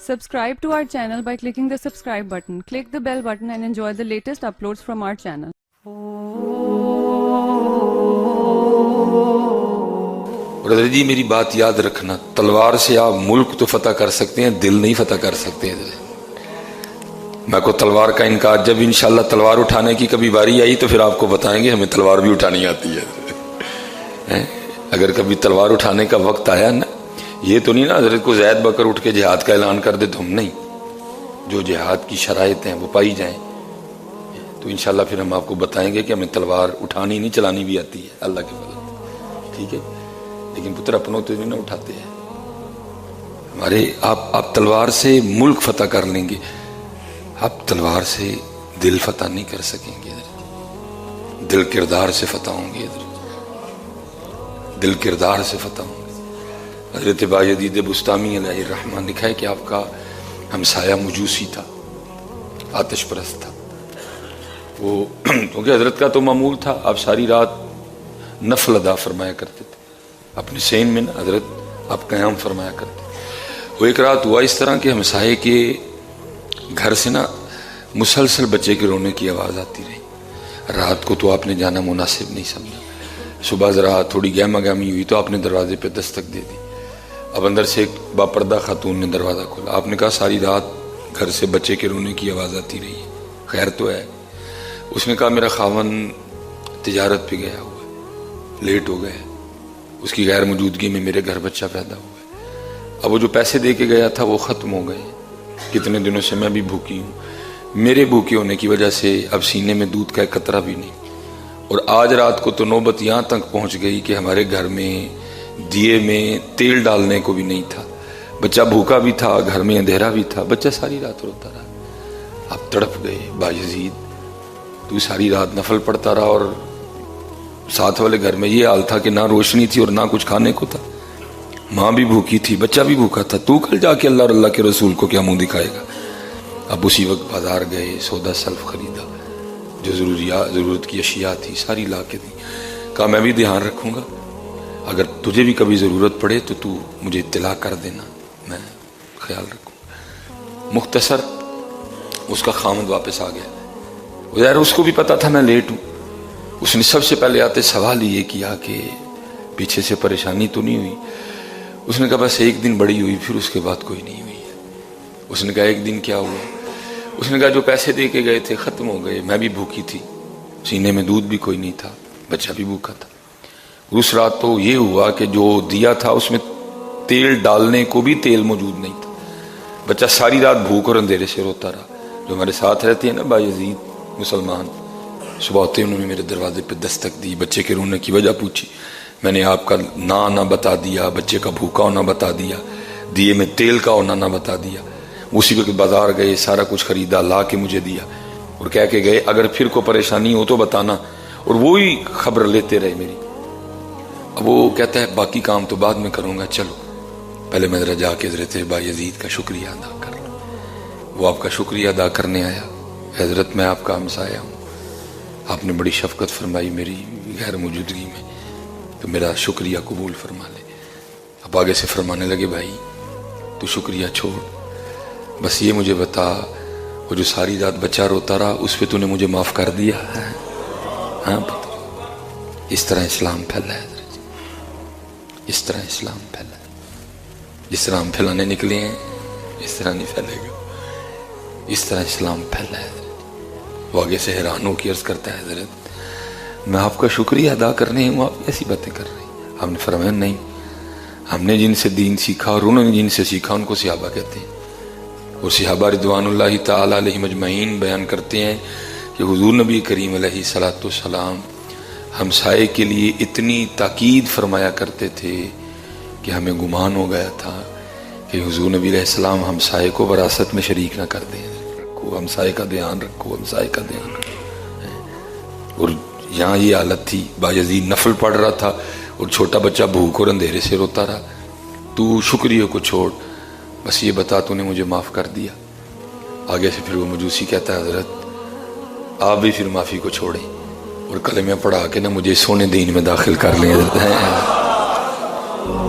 Subscribe to our channel by clicking the subscribe button. Click the bell button and enjoy the latest uploads from our channel. برادر جی میری بات یاد رکھنا، تلوار سے آپ ملک تو فتح کر سکتے ہیں، دل نہیں فتح کر سکتے ہیں۔ میں کو تلوار کا انکار، جب انشاءاللہ تلوار اٹھانے کی کبھی باری آئی تو پھر آپ کو بتائیں گے ہمیں تلوار بھی اٹھانی آتی ہے۔ اگر کبھی تلوار اٹھانے کا وقت آیا نا، یہ تو نہیں نا حضرت کو زید بکر اٹھ کے جہاد کا اعلان کر دے تو ہم نہیں، جو جہاد کی شرائط ہیں وہ پائی جائیں تو انشاءاللہ پھر ہم آپ کو بتائیں گے کہ ہمیں تلوار اٹھانی نہیں چلانی بھی آتی ہے اللہ کے فضل، ٹھیک ہے؟ لیکن پتر اپنوں تو نہیں نہ اٹھاتے ہیں ہمارے۔ آپ تلوار سے ملک فتح کر لیں گے، آپ تلوار سے دل فتح نہیں کر سکیں گے، دل کردار سے فتح ہوں گے، دل کردار سے فتح ہوں گے۔ حضرت بایزید بسطامی علیہ الرحمہ لکھا ہے کہ آپ کا ہمسایہ مجوسی تھا، آتش پرست تھا وہ، کیونکہ حضرت کا تو معمول تھا آپ ساری رات نفل ادا فرمایا کرتے تھے اپنے سین میں نا، حضرت آپ قیام فرمایا کرتے۔ وہ ایک رات ہوا اس طرح کہ ہمسائے کے گھر سے نا مسلسل بچے کے رونے کی آواز آتی رہی۔ رات کو تو آپ نے جانا مناسب نہیں سمجھا، صبح ذرا تھوڑی گہما گہمی ہوئی تو آپ نے دروازے پہ دستک دے دی۔ اب اندر سے ایک باپردہ خاتون نے دروازہ کھولا، آپ نے کہا ساری رات گھر سے بچے کے رونے کی آواز آتی رہی ہے، خیر تو ہے؟ اس نے کہا میرا خاوند تجارت پہ گیا ہوا ہے، لیٹ ہو گیا ہے، اس کی غیر موجودگی میں میرے گھر بچہ پیدا ہوا ہے، اب وہ جو پیسے دے کے گیا تھا وہ ختم ہو گئے، کتنے دنوں سے میں بھی بھوکی ہوں، میرے بھوکے ہونے کی وجہ سے اب سینے میں دودھ کا ایک قطرہ بھی نہیں، اور آج رات کو تو نوبت یہاں تک پہنچ گئی کہ ہمارے گھر میں دیے میں تیل ڈالنے کو بھی نہیں تھا، بچہ بھوکا بھی تھا، گھر میں اندھیرا بھی تھا، بچہ ساری رات روتا رہا۔ آپ تڑپ گئے، بایزید تو ساری رات نفل پڑھتا رہا اور ساتھ والے گھر میں یہ حال تھا کہ نہ روشنی تھی اور نہ کچھ کھانے کو تھا، ماں بھی بھوکی تھی، بچہ بھی بھوکا تھا، تو کل جا کے اللہ اور اللہ کے رسول کو کیا منہ دکھائے گا؟ اب اسی وقت بازار گئے، سودا سلف خریدا، جو ضرورت کی اشیاء تھی ساری لا کے دی، کہا میں بھی دھیان رکھوں گا، اگر تجھے بھی کبھی ضرورت پڑے تو تو مجھے اطلاع کر دینا، میں خیال رکھوں۔ مختصر اس کا خامد واپس آ گیا، ظاہر اس کو بھی پتا تھا میں لیٹ ہوں، اس نے سب سے پہلے آتے سوال یہ کیا کہ پیچھے سے پریشانی تو نہیں ہوئی؟ اس نے کہا بس ایک دن بڑی ہوئی، پھر اس کے بعد کوئی نہیں ہوئی ہے۔ اس نے کہا ایک دن کیا ہوا؟ اس نے کہا جو پیسے دے کے گئے تھے ختم ہو گئے، میں بھی بھوکی تھی، سینے میں دودھ بھی کوئی نہیں تھا، بچہ بھی بھوکا تھا۔ اس رات تو یہ ہوا کہ جو دیا تھا اس میں تیل ڈالنے کو بھی تیل موجود نہیں تھا، بچہ ساری رات بھوک اور اندھیرے سے روتا رہا۔ جو ہمارے ساتھ رہتے ہیں نا بایزید مسلمان، صبح ہوتے انہوں نے میرے دروازے پہ دستک دی، بچے کے رونے کی وجہ پوچھی، میں نے آپ کا نہ آنا بتا دیا، بچے کا بھوکا ہونا بتا دیا، دیے میں تیل کا ہونا نہ بتا دیا۔ اسی وقت بازار گئے، سارا کچھ خریدا، لا کے مجھے دیا اور کہہ کے گئے اگر پھر کوئی پریشانی ہو تو بتانا، اور وہی خبر لیتے رہے میری۔ اب وہ کہتا ہے باقی کام تو بعد میں کروں گا، چلو پہلے میں ذرا جا کے حضرت بایزید کا شکریہ ادا کر لوں۔ وہ آپ کا شکریہ ادا کرنے آیا، حضرت میں آپ کا ہمسایہ ہوں، آپ نے بڑی شفقت فرمائی میری غیر موجودگی میں، تو میرا شکریہ قبول فرما لے۔ اب آگے سے فرمانے لگے بھائی تو شکریہ چھوڑ، بس یہ مجھے بتا وہ جو ساری رات بچہ روتا رہا اس پہ تو نے مجھے معاف کر دیا؟ ہاں پتہ۔ اس طرح اسلام پھیلا ہے، اس طرح اسلام پھیلا ہے، جس طرح ہم پھیلانے نکلے ہیں اس طرح نہیں پھیلے گا، اس طرح اسلام پھیلا ہے۔ وہ آگے سے حیران ہو کے عرض کرتا ہے حضرت میں آپ کا شکریہ ادا کرنے ہوں، آپ ایسی باتیں کر رہی ہیں؟ ہم نے فرمایا نہیں، ہم نے جن سے دین سیکھا اور انہوں نے جن سے سیکھا ان کو صحابہ کہتے ہیں، اور صحابہ رضوان اللہ تعالی علیہم اجمعین بیان کرتے ہیں کہ حضور نبی کریم علیہ الصلوۃ والسلام ہمسائے کے لیے اتنی تاکید فرمایا کرتے تھے کہ ہمیں گمان ہو گیا تھا کہ حضور نبی علیہ السلام ہمسائے کو وراثت میں شریک نہ کر دیں، رکھو ہمسائے کا دھیان رکھو، ہمسائے کا دھیان رکھو۔ اور یہاں یہ حالت تھی، بایزید نفل پڑھ رہا تھا اور چھوٹا بچہ بھوک اور اندھیرے سے روتا رہا، تو شکریہ کو چھوڑ، بس یہ بتا تو نے مجھے معاف کر دیا۔ آگے سے پھر وہ مجوسی کہتا ہے حضرت آپ بھی پھر معافی کو چھوڑیں اور کلمہ پڑھا کے نا مجھے سونے دین میں داخل کر لیں۔